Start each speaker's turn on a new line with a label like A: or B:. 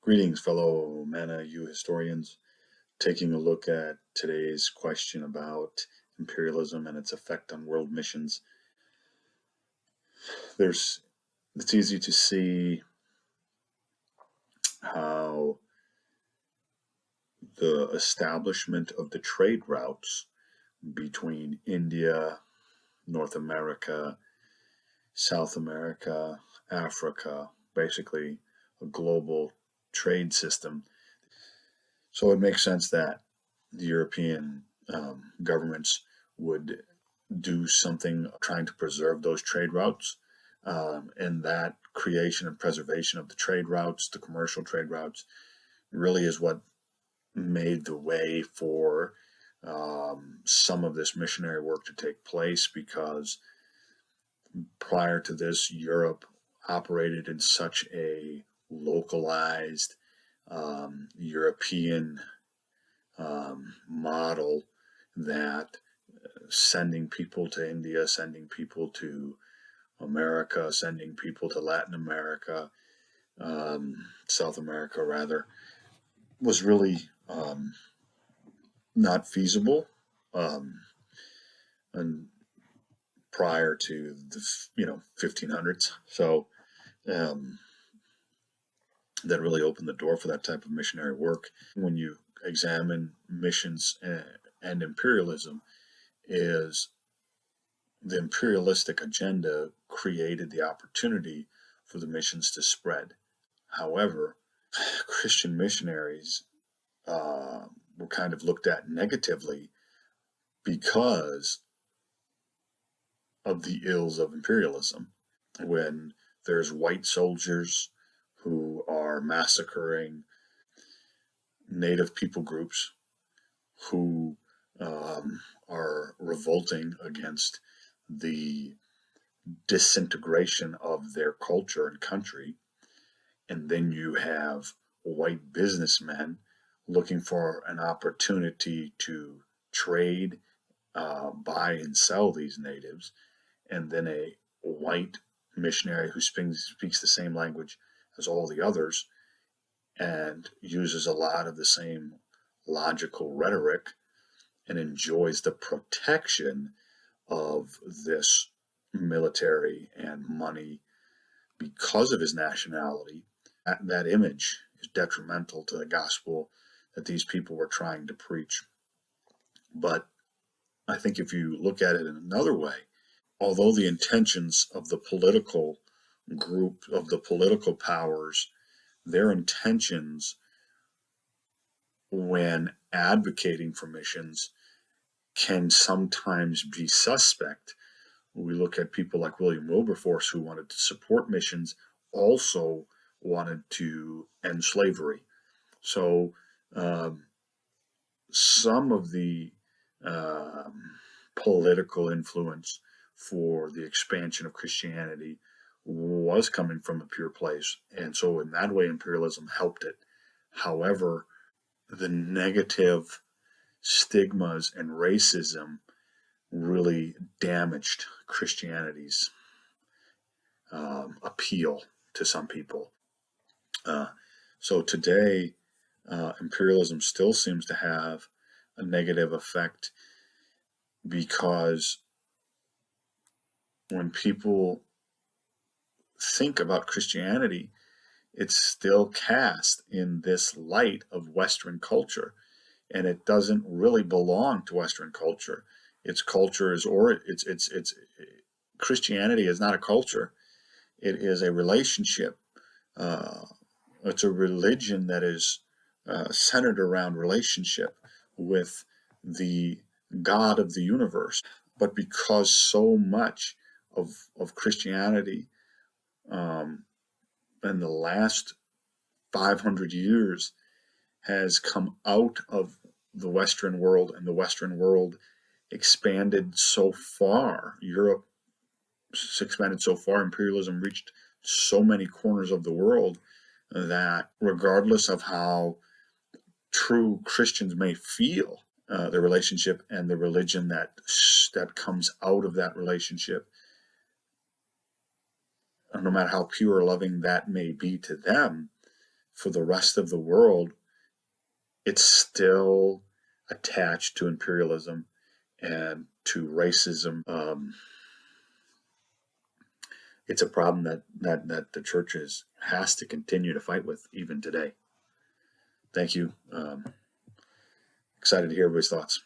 A: Greetings, fellow Mana U historians. Taking a look at today's question about imperialism and its effect on world missions. It's easy to see how the establishment of the trade routes between India, North America, South America, Africa, basically a global trade system. So it makes sense that the European governments would do something trying to preserve those trade routes. And that creation and preservation of the trade routes, the commercial trade routes, really is what made the way for some of this missionary work to take place, because prior to this, Europe operated in such a localized European model that sending people to India, sending people to America, sending people to Latin America, South America rather, was really not feasible, and prior to the 1500s. So that really opened the door for that type of missionary work. When you examine missions and imperialism, is the imperialistic agenda created the opportunity for the missions to spread. However, Christian missionaries were kind of looked at negatively because of the ills of imperialism. When there's white soldiers who are massacring native people groups, who are revolting against the disintegration of their culture and country, and then you have white businessmen looking for an opportunity to trade, buy and sell these natives, and then a white missionary who speaks the same language as all the others and uses a lot of the same logical rhetoric and enjoys the protection of this military and money because of his nationality. That image is detrimental to the gospel that these people were trying to preach. But I think if you look at it in another way, although the intentions of the political group, of the political powers, their intentions when advocating for missions can sometimes be suspect. We look at people like William Wilberforce, who wanted to support missions, also wanted to end slavery. So some of the political influence for the expansion of Christianity was coming from a pure place. And so in that way, imperialism helped it. However, the negative stigmas and racism really damaged Christianity's appeal to some people. So today, imperialism still seems to have a negative effect, because when people think about Christianity, it's still cast in this light of Western culture, and it doesn't really belong to Western culture. Its culture is, or it's Christianity is not a culture. It is a relationship. It's a religion that is centered around relationship with the God of the universe. But because so much of Christianity in the last 500 years has come out of the Western world, and the Western world expanded so far, Europe expanded so far, imperialism reached so many corners of the world, that regardless of how true Christians may feel, the relationship and the religion that comes out of that relationship, no matter how pure or loving that may be to them, for the rest of the world, it's still attached to imperialism and to racism. It's a problem that the church has to continue to fight with even today. Thank you. Excited to hear everybody's thoughts.